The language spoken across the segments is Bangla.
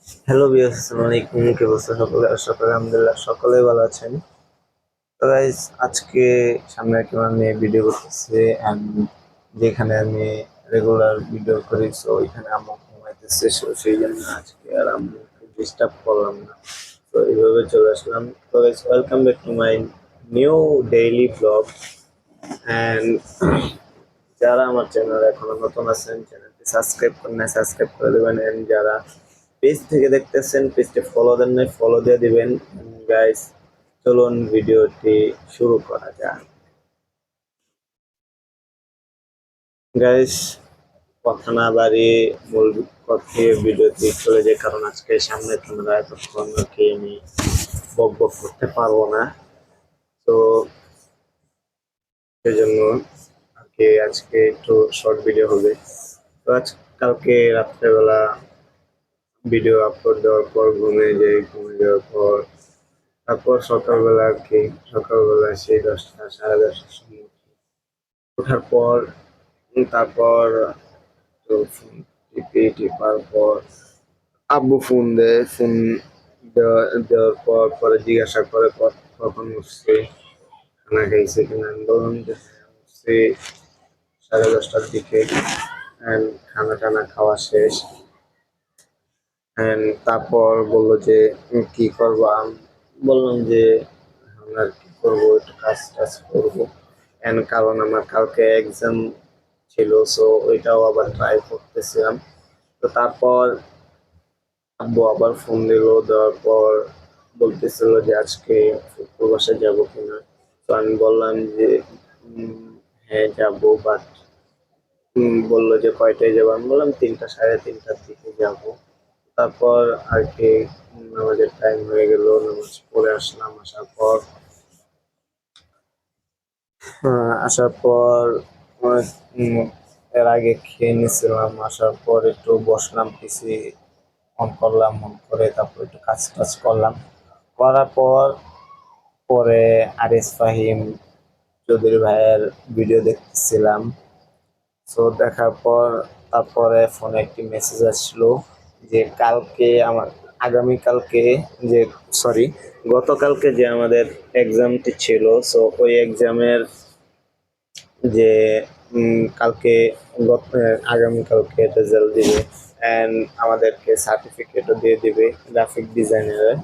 হ্যালো ভিউয়ার্স, আসসালামু আলাইকুম। কি অবস্থা সকলে? আশা করি আলহামদুলিল্লাহ সকলেই ভালো আছেন। তো গাইস, আজকে সামনে একটা আমি ভিডিও করতেছি এন্ড যেখানে আমি রেগুলার ভিডিও করি, সো ওইখানে আম্মু ঘুমাইতেছে, সো সেই জন্য আজকে আর আম্মুকে ডিস্টার্ব করলাম না। তো এইভাবে চলে আসলাম। তো guys, welcome back to my new daily blog. And যারা আমার চ্যানেল এখনো নতুন আছেন, চ্যানেলটি সাবস্ক্রাইব করেন না, সাবস্ক্রাইব করে দেবেন। এন্ড যারা পেজ থেকে দেখতেছেন, পেজটি ফলো দেন নাই, ফলো দিয়ে দিবেন। গাইস, চলুন ভিডিওটি শুরু করা যাক। গাইস, কথা না বাড়িয়ে মূল কথায় ভিডিওটি চলে যায়, কারণ আজকে সামনে তোমরা এতক্ষণ কি আমি বক বক করতে পারবো না। তো সেজন্য আর কি আজকে একটু শর্ট ভিডিও হবে। তো কালকে রাত্রেবেলা ভিডিও আপলোড দেওয়ার পর ঘুমিয়ে যাই, ঘুমিয়ে যাওয়ার পর তারপর সকালবেলা আর কি সকালবেলা সেই 10টা 10:30টার সময় ওঠার পর তারপর তো ফোন টিপার পর আব্বু ফোন দেয়। ফোন দেওয়ার পর পরে জিজ্ঞাসা করে কখন উঠছে, খানা খাইছে কিনা। আমি বললাম যে হ্যাঁ, উঠছি 10:30টার দিকে। And খানা টানা খাওয়া শেষ। And তারপর বললো যে কি করবা। আমি বললাম যে এখন আর কি করবো, একটু কাজ টাজ করবো। এন্ড কারণ আমার কালকে এক্সাম ছিল, সো ওইটাও আবার ট্রাই করতেছিলাম। তো তারপর আব্বু আবার ফোন দেওয়ার পর বলতেছিল যে আজকে প্রবাসে যাবো কিনা। তো আমি বললাম যে হ্যাঁ যাবো, বাট বললো যে কয়টায় যাবো। আমি বললাম 3টা 3:30টার দিকে যাবো। তারপর আর কি নামাজের টাইম হয়ে গেল, নামাজ পড়ে আসলাম। আসার পর উম, এর আগে খেয়ে নিয়েছিলাম। আসার পর একটু বসলাম, পিসি অন করলাম, অন করে তারপর একটু কাজ টাজ করলাম। করার পর পরে আরিস ফাহিম চৌধুরী ভাইয়ের ভিডিও দেখতেছিলাম। সো দেখার পর তারপরে ফোনে একটি মেসেজ আসলো যে কালকে আমার আগামীকালকে যে সরি গতকালকে যে আমাদের এক্সামটি ছিল, সো ওই এক্সামের যে কালকে আগামীকালকে রেজাল্ট দিবে। অ্যান্ড আমাদেরকে সার্টিফিকেটও দিয়ে দিবে গ্রাফিক ডিজাইনারের,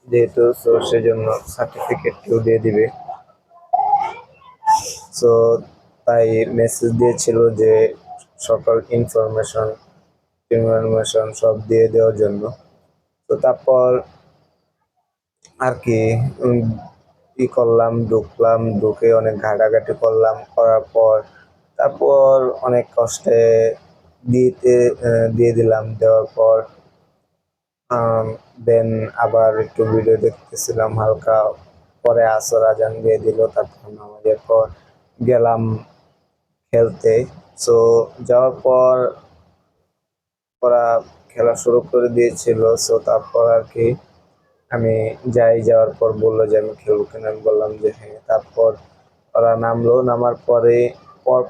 যেহেতু সো সেজন্য সার্টিফিকেটও দিয়ে দিবে। সো তাই মেসেজ দিয়েছিল যে সকল ইনফরমেশন সব দিয়ে দেওয়ার জন্য। তো তারপর আর কি ই করলাম, ঢুকলাম, ঢুকে অনেক ঘাটাঘাটি করলাম। করার পর তারপর অনেক কষ্টে দিতে দিয়ে দিলাম। দেওয়ার পর দেন আবার একটু ভিডিও দেখতেছিলাম হালকা। পরে আসর আজান দিয়ে দিল, তারপর নামাজের পর গেলাম খেলতে। সো যাওয়ার পর ওরা খেলা শুরু করে দিয়েছিল। সো তারপর আর কি আমি যাওয়ার পর বললো যে আমি খেলবো কিনা। আমি বললাম যে হ্যাঁ। তারপর ওরা নামলো, নামার পরে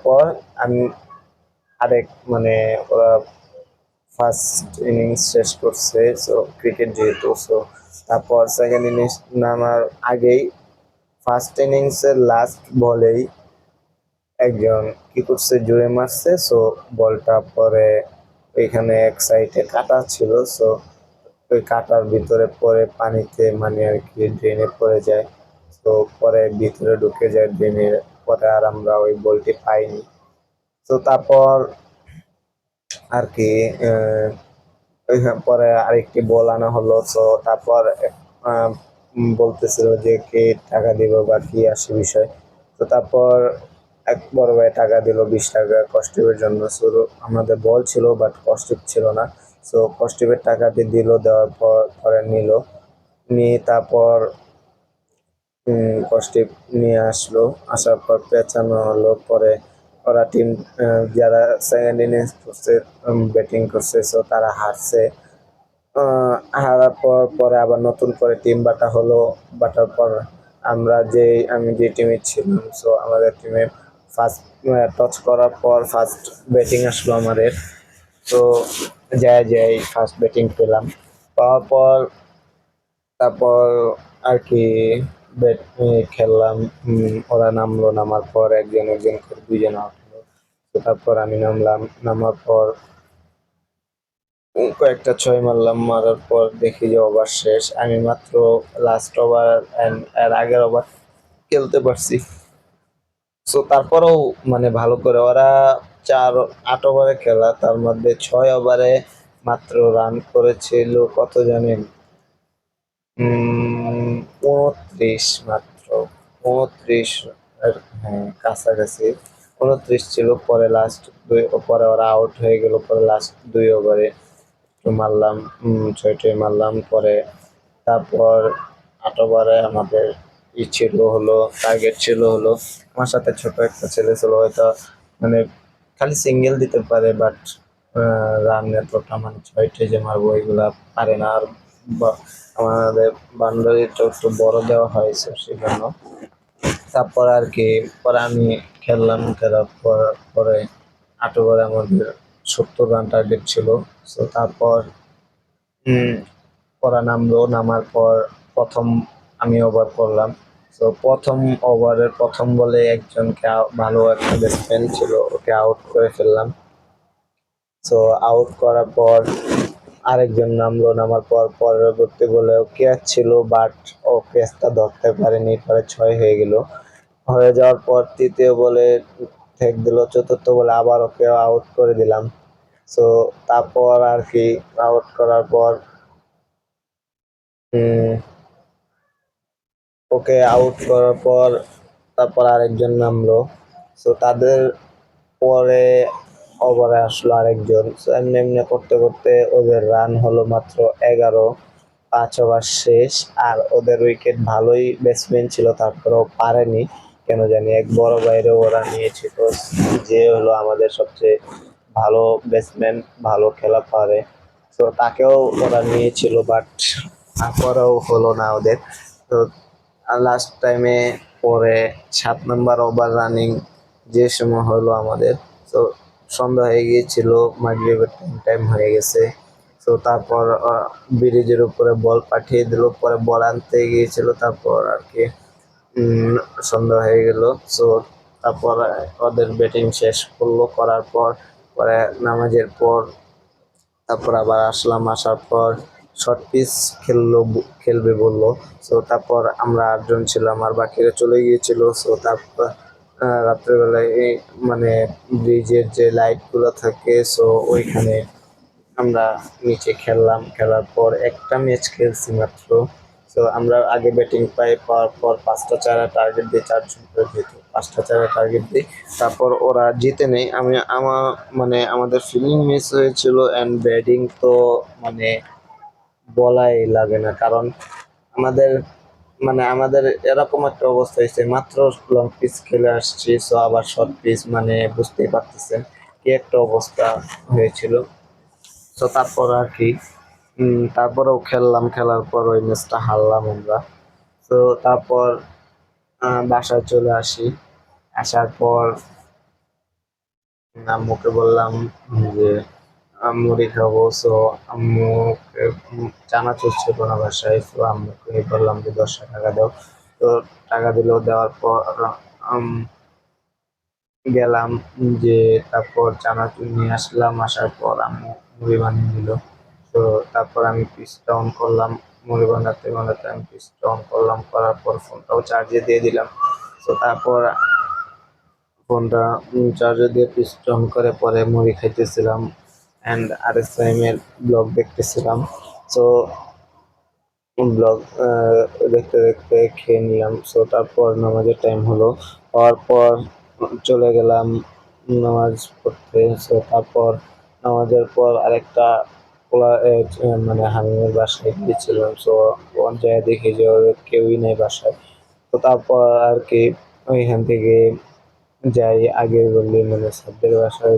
পর আমি আরেক মানে ওরা ফার্স্ট ইনিংস শেষ করছে, সো ক্রিকেট যেহেতু। সো তারপর সেকেন্ড ইনিংস নামার আগেই ফার্স্ট ইনিংসের লাস্ট বলেই একজন কি করছে, জুড়ে মারছে। সো বলটা পরে ওইখানে এক সাইডে কাটা ছিল, সো ওই কাটার ভিতরে পরে পানিতে মানে আর কি ড্রেনে পড়ে যায়। তো পরে ভিতরে ঢুকে যায় ড্রেনের। পরে আর আমরা ওই বলটি পাইনি। তো তারপর আর কি ওইখান পরে আরেকটি বল আনা হলো। তো তারপর বলতেছিল যে কে টাকা দিব বা কি আসে বিষয়। তো তারপর এক বড় ভাই টাকা দিল 20 টাকা কস্টিউমের জন্য। শুরু আমাদের বল ছিল বাট কস্টিউম ছিল না। সো কস্টিউমের টাকাটি দিল, দেওয়ার পর পরে নিয়ে তারপর কস্টিউম নিয়ে আসলো। আসার পর পেঁচানো হলো। পরে ওরা টিম যারা সেকেন্ড ইনিংস করছে, ব্যাটিং করছে, সো তারা হারছে। হারার পর পরে আবার নতুন করে টিম বাটা হলো। বাটার পর আমি যে টিমে ছিলাম, সো আমাদের টিমে ফার্স্ট টচ করার পর ফার্স্ট ব্যাটিং আসলো আমাদের। তো যাই ফার্স্ট ব্যাটিং পেলাম। পাওয়ার পর তারপর আর কি ব্যাট খেললাম। ওরা নামলো, নামার পর একজন একজন করে দুইজন আউট হলো। তো তারপর আমি নামলাম, নামার পর কয়েকটা ছয় মারলাম, মারার পর দেখি যে ওভার শেষ। আমি মাত্র লাস্ট ওভার এর আগের ওভার খেলতে পারছি। সো তারপরেও মানে ভালো করে ওরা 8 ওভারে খেলা, তার মধ্যে 6 ওভারে মাত্র রান করেছিল কত জানেন? ২৯ মাত্র, ২৯ এর হ্যাঁ কাছাকাছি ২৯ ছিল। পরে লাস্ট পরে ওরা আউট হয়ে গেল, পরে লাস্ট 2 ওভারে একটু মারলাম, ৬ মারলাম। পরে তারপর ৮ ওভারে আমাদের ছিল হলো টার্গেট ছিল হলো, আমার সাথে ছোট একটা ছেলে ছিল, হয়তো মানে খালি সিঙ্গেল দিতে পারে, বাট রান এতটা মানে ৬ যে মারবো এগুলা পারে না। আর আমাদের বাউন্ডারিটা একটু বড় দেওয়া হয়েছে সেজন্য। তারপর আর কি পরে আমি খেললাম, খেলার পর পরে ৮ ওভারে আমাদের ৭০ রান টার্গেট ছিল। সো তারপর উম ওরা নামলো, নামার পর প্রথম আমি ওভার করলাম। তো প্রথম ওভারের প্রথম বলে একজনকে ভালো একটা ব্যাটসম্যান ছিল, ওকে আউট করে ফেললাম। সো আউট করার পর আরেকজন নামলো, নামার পর পরবর্তী বলেও ক্যাচ ছিল, বাট ও ক্যাচটা ধরতে পারেনি, পরে ৬ হয়ে গেল। হয়ে যাওয়ার পর তৃতীয় বলে ঠেক দিল, চতুর্থ বলে আবার ওকে আউট করে দিলাম। সো তারপর আর কি আউট করার পর ওকে আউট করার পর তারপর আরেকজন নামলো। সো তাদের পরে ওভারে আসলো আরেকজন। সো এমনি এমনি করতে করতে ওদের রান হলো মাত্র ১১। ৫ ওভার শেষ। আর ওদের উইকেট ভালোই ব্যাটসম্যান ছিল, তারপরেও পারেনি কেন জানি। এক বড় বাইরে ওরা নিয়েছিল, যে হলো আমাদের সবচেয়ে ভালো ব্যাটসম্যান, ভালো খেলা পারে। তো তাকেও ওরা নিয়েছিল, বাট তারপরেও হলো না ওদের। তো লাস্ট টাইমে পরে ৭ নম্বর ওভার রানিং যে সময় হলো আমাদের, তো সন্ধ্যা হয়ে গিয়েছিল, মাগরিবের টাইম হয়ে গেছে। তো তারপর ব্রিজের উপরে বল পাঠিয়ে দিল, পরে বল আনতে গিয়েছিল, তারপর আর কি উম, সন্ধ্যা হয়ে গেল। সো তারপর ওদের ব্যাটিং শেষ করলো, করার পর পরে নামাজের পর তারপর আবার আসলাম, আসার পর শর্ট পিচ খেলবে বললো। সো তারপর আমরা ৮ জন ছিলাম, আর বাকিরা চলে গিয়েছিল। সো তারপর রাত্রেবেলায় মানে ব্রিজের যে লাইটগুলো থাকে, সো ওইখানে আমরা নিচে খেললাম। খেলার পর একটা ম্যাচ খেলছি মাত্র। তো আমরা আগে ব্যাটিং পাওয়ার পর ৫টা চারা টার্গেট দিই, ৪ জন করে যেত, ৫টা চারা টার্গেট দিই। তারপর ওরা জিতে নেই। মানে আমাদের ফিল্ডিং মিস হয়েছিল, অ্যান্ড ব্যাটিং তো মানে বলাই লাগে না, কারণ আমাদের আমাদের এরকম একটা অবস্থা হয়েছে, মাত্র লং পিচ খেলে আসছি, সো আবার শর্ট পিচ, মানে বুঝতেই পারতেছেন কি একটা অবস্থা হয়েছিল। তো তারপর আর কি তারপরেও খেললাম, খেলার পর ওই ম্যাচটা হারলাম আমরা। তো তারপর বাসায় চলে আসি। আসার পর আম্মুকে বললাম যে মুড়ি খাবো। সো আম্মুকে চানাচুর ছিল না বাসায়, তো আম্মুকে বললাম যে ১০টা টাকা দাও। তো টাকা দিল, দেওয়ার পর আম, গেলাম, যে তারপর চানাচুর নিয়ে আসলাম। আসার পর আম্মু মুড়ি বানিয়ে দিল। তো তারপর আমি পিসটা অন করলাম, মুড়ি বানাতে বানাতে আমি পিসটা অন করলাম, করার পর ফোনটাও চার্জে দিয়ে দিলাম। তো তারপর ফোনটা চার্জে দিয়ে পিসটা অন করে পরে মুড়ি খাইতেছিলাম, অ্যান্ড RSM-এর ব্লগ দেখতেছিলাম। তো ব্লগ দেখতে দেখতে খেয়ে নিলাম। সো তারপর নামাজের টাইম হলো, হওয়ার পর চলে গেলাম নামাজ পড়তে। সো তারপর নামাজের পর আরেকটা মানে হামিমের বাসায় গিয়েছিলাম। সো যেয়ে দেখি যে ওদের কেউই নেই বাসায়। তো তারপর আর কি ওইখান থেকে যাই আগের গলি, মানে সাদ্দের বাসার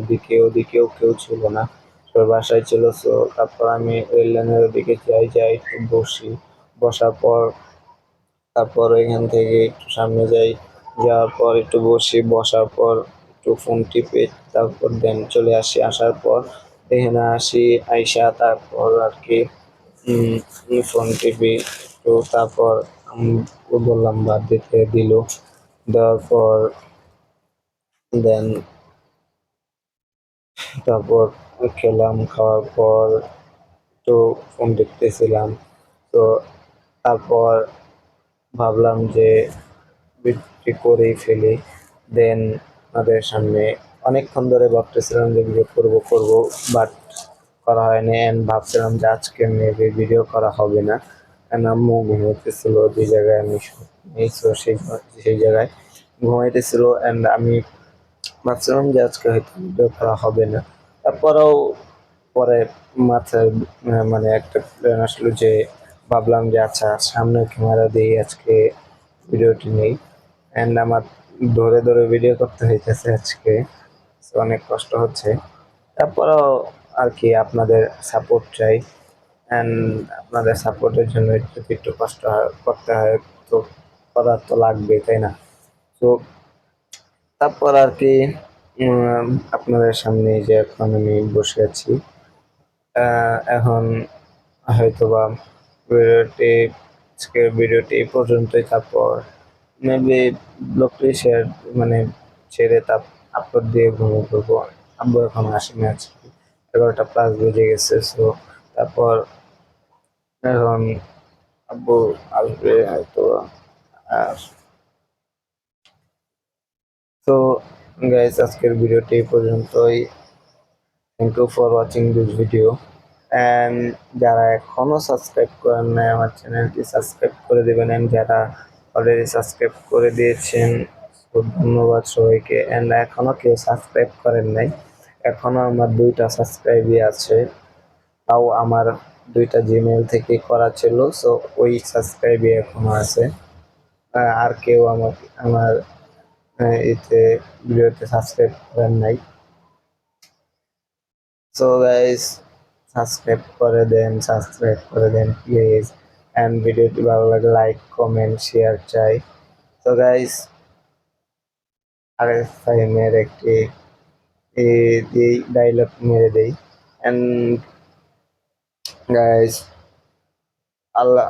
ওদিকেও কেউ ছিল না, সবাই বাসায় ছিল। সো তারপর আমি রেল লাইনের ওদিকে যাই একটু বসি। বসার পর তারপর এখান থেকে একটু সামনে যাই, যাওয়ার পর একটু বসি, বসার পর একটু ফোন টিপে তারপর দেন চলে আসি। আসার পর এখানে আসি, আইসা তারপর আর কি ফোন টিপি তো তারপর বললাম বাদ দিতে দিল। দেওয়ার পর দেন তারপর খেলাম, খাওয়ার পর একটু ফোন দেখতেছিলাম। তো তারপর ভাবলাম যে ভিডিওটি করেই ফেলি। দেন আপনাদের সামনে অনেকক্ষণ ধরে ভাবতেছিলাম যে ভিডিও করব, বাট করা হয়নি। অ্যান্ড ভাবছিলাম যে আজকে মেবি ভিডিও করা হবে না, কারণ আম্মু ঘুমাইতেছিল যে জায়গায় আমি নেই। তো সেই জায়গায় ঘুমাইতেছিল, অ্যান্ড আমি ভাবছিলাম যে আজকে হয়তো ভিডিও করা হবে না। তারপরেও পরে মাথায় মানে একটা প্ল্যান আসলো যে ভাবলাম যে আচ্ছা সামনে ক্যামেরা দিয়ে আজকে ভিডিওটি নেই। অ্যান্ড আমার ধরে ধরে ভিডিও করতে হইতেছে আজকে, তো অনেক কষ্ট হচ্ছে। তারপরেও আর কি আপনাদের সাপোর্ট চাই, অ্যান্ড আপনাদের সাপোর্টের জন্য একটু একটু কষ্ট করতে হয়, তো করার তো লাগবেই, তাই না? তো তারপর আর কি আপনাদের সামনে এই যে এখন আমি বসে আছি, এখন হয়তোবা ভিডিওটি আজকের ভিডিওটি এই পর্যন্তই। তারপর মেবি ব্লগটি মানে ছেড়ে আপলোড দিয়ে ঘুমিয়ে পড়বো। আব্বু এখন আসেনি আজকে, 11টা+ বেজে গেছে। সো তারপর এখন আব্বু আসবে হয়তো। আর তো গাইস, আজকের ভিডিওটি এই পর্যন্তই। Thank you for watching this video. And যারা এখনও সাবস্ক্রাইব করেন নাই আমার চ্যানেলটি সাবস্ক্রাইব করে দেবেন, অ্যান্ড যারা অলরেডি সাবস্ক্রাইব করে দিয়েছেন খুব ধন্যবাদ সবাইকে। অ্যান্ড এখনও কেউ সাবস্ক্রাইব করেন নাই, এখনও আমার 2টা সাবস্ক্রাইবই আছে, তাও আমার 2টা জিমেল থেকে করা ছিল। সো ওই সাবস্ক্রাইবই এখনও আছে। আর কেউ আমার এতে ভিডিওতে সাবস্ক্রাইব করেন নাই। সো গাইস, সাবস্ক্রাইব করে দেন প্লিজ। অ্যান্ড ভিডিওটি ভালো লাগে লাইক, কমেন্ট, শেয়ার চাই। তো গাইস, আরেক ফাইমের একটি ডায়লগ মেরে দেই। অ্যান্ড গাইস, আল্লাহ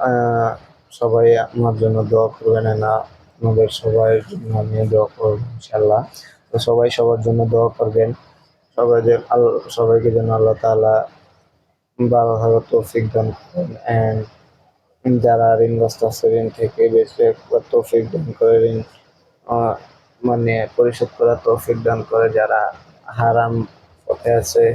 সবাই আমার জন্য দোয়া করবেন, না আমাদের সবার জন্য আমি দোয়া করবো ইনশাল্লাহ। তো সবাই সবার জন্য দোয়া করবেন, সবাইকে যেন আল্লাহ তাআলা ভালো থাকার তৌফিক দান করেন। অ্যান্ড যারা ঋণগ্রস্ত আছে ঋণ থেকে বেঁচে তৌফিক দান করে, ঋণ মানে পরিশোধ করার তৌফিক দান করে। যারা হারাম পথে আছে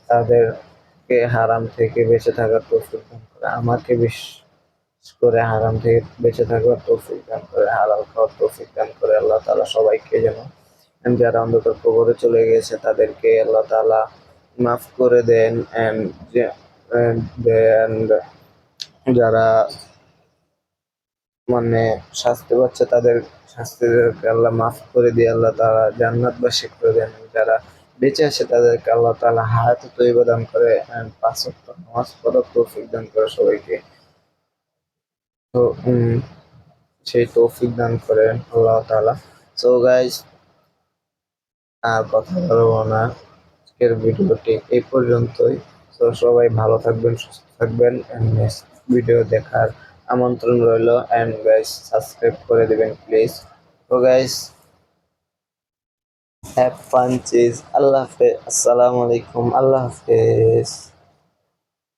তাদেরকে হারাম থেকে বেঁচে থাকার তৌফিক দান করে। আমাকে বিশেষ করে হারাম থেকে বেঁচে থাকার তৌফিক দান করে, হালাল খাওয়ার তৌফিক দান করে আল্লাহ তাআলা সবাইকে যেন। যারা অন্ধকার কবরে চলে গেছে তাদেরকে আল্লাহ তাআলা মাফ করে দেন। অ্যান্ড যারা মানে শাস্তি পাচ্ছে তাদের শাস্তিদেরকে আল্লাহ মাফ করে দিয়ে আল্লাহ তাআলা জান্নাতবাসী করে দেন। যারা বেঁচে আছে তাদেরকে আল্লাহ তাআলা হায়াতে তৈয়বা দান করে, 5 ওয়াক্ত নামাজ পড়ার তৌফিক দান করে সবাইকে। তো সেই তৌফিক দান করেন আল্লাহ তাআলা। সো গাইস, আর কথা বলবো না, আজকের ভিডিওটি এই পর্যন্তই। তো সবাই ভালো থাকবেন, সুস্থ থাকবেন, নেক্সট ভিডিও দেখার আমন্ত্রণ রইল। অ্যান্ড গাইস, সাবস্ক্রাইব করে দিবেন প্লিজ। তো গাইস, হ্যাভ ফান চিজ, আল্লাহ হাফেজ, আসসালামু আলাইকুম, আল্লাহ হাফেজ।